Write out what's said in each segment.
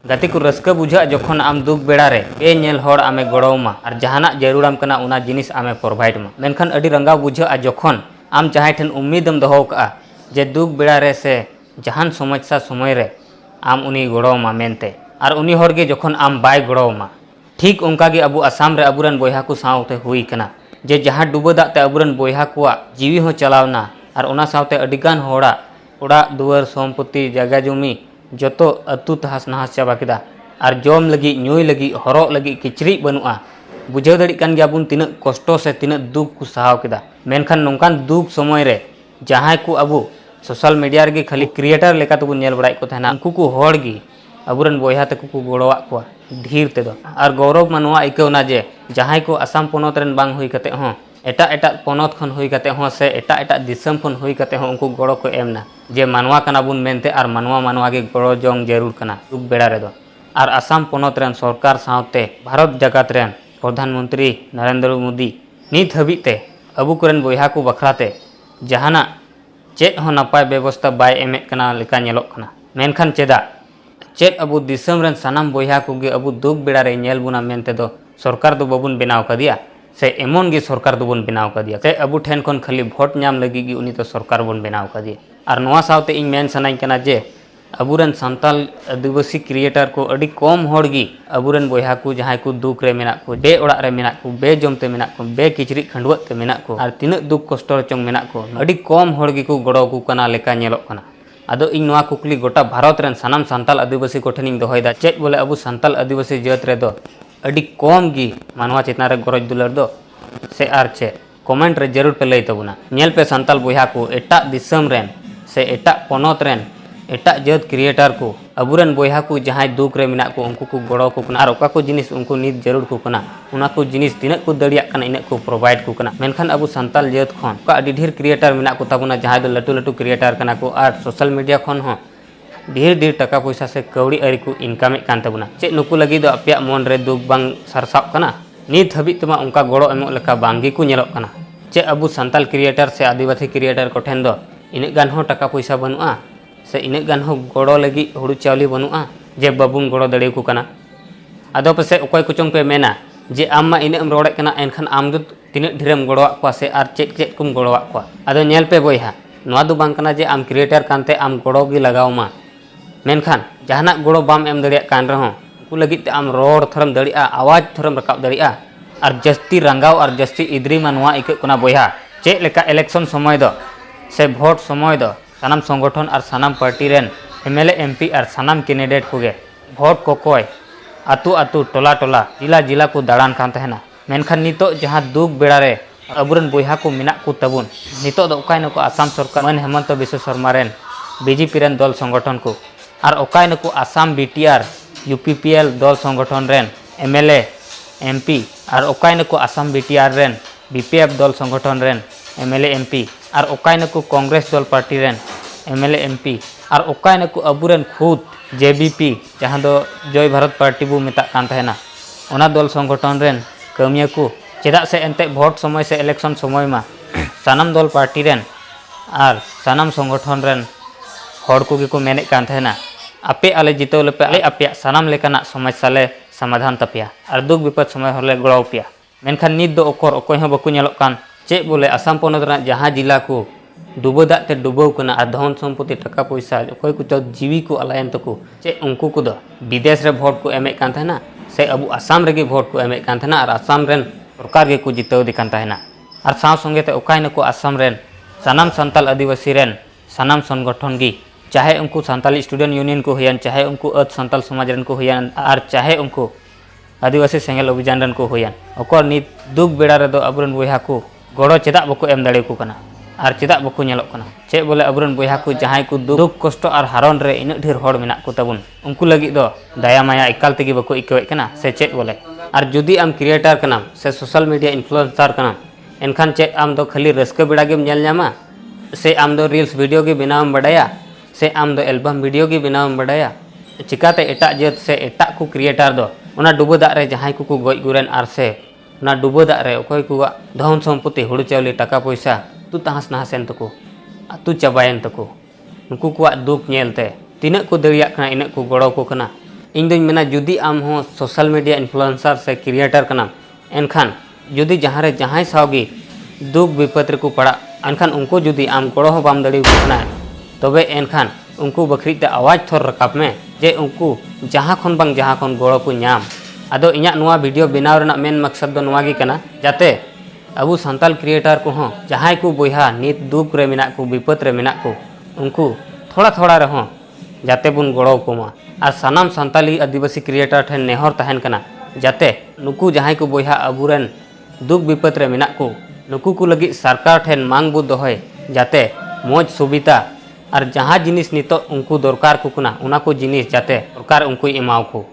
गाते को रस्का बुझा जखन आम दुख बेड़ा रे बे नेल हर आमे गड़ोमा और जहाना जरूराम कना उना जिनिस आमे प्रोवाइड मा मेनखान अडी रंगा बुझा जखन आम जहां ठेन उम्मीदम दहो का जे दुख बेड़ा रे से जहान समस्या समय रे आम उनी गड़ोमा मेनते और उनी हर गे जखन आम बाय गड़ोमा ठीक उनका गे अबु आसाम रे अबुरन बोयहा को सावते हुई कना जे जहां डुबो दाते अबुरन बोयहा को जीवी हो चलावना और उना सावते अडिगान होड़ा ओड़ा दुआर सम्पत्ति जगह जमी जतो अतु तहास नहास चाबा केदा और जम लगी नुई लगी हरक लगी किचरी बनुआ बुझाव दाड़ी कान गयाबुन तिना कष्ट से तिना दुख को सहाव केदा मेनखान नोंकान दुख समय रे जहां को अबु सोशल मीडिया रे खाली क्रिएटर लेका तबुन नेल बड़ाई को थाना उनको को हड़ गी अबुरन बोयहा तक को गड़ोवा को धीर तेदो और गौरव मानवा इकवना जे जहां को आसाम पोनत रेन बांग हुई कते हो एटा एटा पोनत खन हुई कते हो से एटा एटा दिसम खन हुई कते हो उनको गड़ो को एमना जे मानवा कना बुन मेनते और मानवा मानवा के गड़ो जोंग जरूर कना दुख बेड़ा रे दो और आसाम पोनत रेन सरकार सावते भारत जगत रेन प्रधानमंत्री नरेंद्र मोदी नित हबीते अबु कोरेन बोयहा को बखराते जहाना चेत हो नपाय व्यवस्था बाय एमे कना लेका नेलोक कना मेनखान चेदा चेत अबु दिसम रेन सानाम बोयहा को गे अबु दुख बेड़ा रे नेल बुना मेनते दो सरकार दो बबुन बनाव कदिया से एमन गे सरकार दो बन बनाव कदिया से अबु ठेन खन खाली भोट नाम लगी गी उनी तो सरकार बन बनाव कदिया और नोआ सावते इन मेन सनाई कना जे अबुरन संताल आदिवासी क्रिएटर को अड़ी कम होड़गी अबुरन बोयहा को जहां को दुख रे मेना को बे ओड़ा रे मेना को बे जमते मेना को बे किचरी खंडवत ते मेना को और तिना दुख कष्ट चंग मेना को अड़ी कम होड़गी को गड़ो को कना लेका नेलोक कना आदो इन नोआ कुकली गोटा भारत रेन सानाम संताल आदिवासी को ठेनिंग दोहयदा चेत बोले अबु संताल आदिवासी जात रे दो अड़ी कम गी मानवा चेतना रे गरज दुलर दो से आर चे कमेंट रे जरूर पे लई तबुना नेल पे संताल बोयहा को एटा दिसम रेन से एटा पोनत रेन एटा जात क्रिएटर को अबुरन बोयहा को जहां दुख रे मेना को उनको को गड़ो को कना और ओका को जिनिस उनको नित जरूर को कना उना को जिनिस तिना को दड़िया कना इना को प्रोवाइड को कना मेनखान अबु संताल जात खन का अडी ढेर क्रिएटर मेना को ताबुना जहां दो लटू लटू क्रिएटर कना को और सोशल मीडिया खन हो ढेर ढेर टका पैसा से कौड़ी अरी को इनकम कान ताबुना चे नुकु लगी दो अपया मन रे दुख बांग सरसाब कना नित हबित तमा उनका गड़ो एमो लेका बांगी को नेलोक कना चे अबु संताल क्रिएटर से आदिवासी क्रिएटर को ठेन दो इने गान हो टका पैसा बनुआ से इने गान हो गड़ो लगी हुड़ू चावली बनुआ जे बाबुन गड़ो दड़े को कना आदो पसे ओकय कुचों पे मेना जे आम मा इने रोड़े कना एनखान आम दो तिने ढेरम गड़ोवा को से आर चेक चेक कुम गड़ोवा को आदो नेल पे बोयहा नोआ दो बांग कना जे आम क्रिएटर कानते आम गड़ो गी लगाव मा मेनखान जहाना गड़ो बाम एम दड़िया कान रहो को लगी ते आम रोड़ थरम दड़िया आवाज थरम रकाब दड़िया और जस्ती रंगाव और जस्ती इद्री मा नोआ इक कोना बोयहा चेक लेका इलेक्शन समय दो से भोट समय दो सानाम संगठन और सानाम पार्टी रेन एमएलए एमपी और सानाम कैंडिडेट को गे भोट को कोय आतु आतु टोला टोला जिला जिला को दाड़ान कान तहना मेनखान नितो जहां दुख बेड़ा रे अबुरन बोयहा को मिना को तबुन नितो दो ओकाय नको आसाम सरकार मन Hemant Biswa Sharma rain BJP rain दल संगठन को और ओकाय नको आसाम बीटीआर यूपीपीएल दल संगठन रेन एमएलए एमपी और ओकाय नको आसाम बीटीआर रेन बीपीएफ दल संगठन रेन एमएलए एमपी और ओकाय नको कांग्रेस दल पार्टी रेन एमएलए एमपी और ओकाय नको अबुरन खुद जेबीपी जहां दो जय भारत पार्टी बु मेता कान तहना ओना दल संगठन रेन कमिया को चेदा से एनते भोट समय से इलेक्शन समय मा सानाम दल पार्टी रेन और सानाम संगठन रेन हड़ को गे को मेने कान तहना आपे आले जितो लेपे आले आपे सानाम लेकाना समस्या ले समाधान तपिया और दुख विपद समय हरले गड़ाव पिया मेनखान नित दो ओकर ओकय हो बकु नेलोक कान चे बोले आसाम पोनत रा जहां जिला को डुबो दाते डुबो कना और धन सम्पत्ति टका पैसा ओकय को तो जीवी को अलायन तको चे उनको को दो विदेश रे भोट को एमे कान तहना से अबु आसाम रे गे भोट को एमे कान तहना और आसाम रेन सरकार गे को जितो दि कान तहना और साव संगे ते ओकाय नको आसाम रेन सानाम संताल आदिवासी रेन सानाम संगठन गी चाहे उनको संताली स्टूडेंट यूनियन को हुयन चाहे उनको अत संताल समाज रेन को हुयन और चाहे उनको आदिवासी सेंगल अभियान रेन को हुयन ओकर नित दुख बेड़ा रे दो अबुरन बोयहा को गड़ो चेदा बको एम दाड़े को कना और चेदा बको नेलोक कना चे बोले अबुरन बोयहा को जहां को दुख कष्ट और हारन रे इन ढेर हड़ मेना को तबुन उनको लगी दो दया माया एकाल तेगी बको इकवे कना से चेत बोले और जुदी आम क्रिएटर कनाम से सोशल मीडिया इन्फ्लुएंसर कनाम एनखान चेत आम दो खाली रस्का बेड़ा गेम नेल न्यामा से आम दो रील्स वीडियो गे बनावम बडाया से आम दो एल्बम वीडियो गे बनावम बडाया चिकाते एटा जात से एटा को क्रिएटर दो ओना डुबो दा रे जहां को गoj गुरेन आर से ना डुबो दा रे ओकय को धन सम्पत्ति हुड़ू चावली टका पैसा तू तहास नहासेन तको तू चाबायन तको नुकु को दुख नेलते तिना को दड़िया कना इना को गड़ो को कना इन दोኝ मेना जुदी आम हो सोशल मीडिया इन्फ्लुएंसर से क्रिएटर कनाम एनखान जुदी जहाँ रे जहाँ सावगी दुख विपद रे को पड़ा एनखान उनको जुदी आम गड़ो हो बाम दड़ी ना तबे एनखान उनको बखरीते आवाज थोर रकाब में जे उनको जहाँ खन बांग जहाँ खन गड़ो को नाम आदो इᱧᱟᱜ ᱱᱚᱣᱟ वीडियो बनाव रना मेन मकसद दो ᱱᱚᱣᱟ ᱜᱮ ᱠᱟᱱᱟ जाते अबू सान्ताल क्रिएटर को हों जहाँ को बोहा नित दुख रे मेना को विपद रे मेना को उनको थोड़ा थोड़ा रहो जाते बुन गड़ो को मा और सानाम सान्ताली आदिवासी क्रिएटर ठेन नेहर तहन कना जाते नुकु जहाँ को बोहा अबूरेन दुख विपद रे मेना को नुकु को लगी सरकार ठेन मांग बु दोहय जाते मौज सुविधा और जहाँ जिनिस नितो उनको दरकार को कुना उना को जिनिस जाते सरकार उनको एमाव को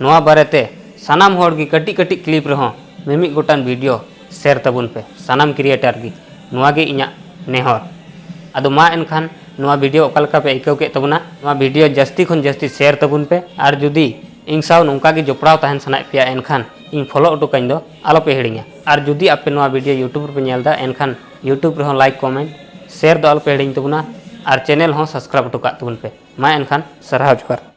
नोआ बारेते सानाम होड़ की कटी कटी क्लिप रहो मिमिक गोटान वीडियो शेयर तबुन पे सानाम क्रिएटर की नोआ गे इñा नेहर अदो मा एनखान नोआ वीडियो ओकालका पे आइकाव के तबुना नोआ वीडियो जस्ती खन जस्ती शेयर तबुन पे और जुदी इन साव नोंका गे जोपड़ाव तहन सनाय पेया एनखान इन फॉलो अटो काइन दो आलो पे हिड़िङा और जुदी आपे नोआ वीडियो यूट्यूब पे नेलदा एनखान यूट्यूब रे लाइक कमेंट शेयर दो आलो पे हिड़िङ तबुना और चैनल हो सब्सक्राइब अटो का तबुन पे मा एनखान सरहाव जोहार।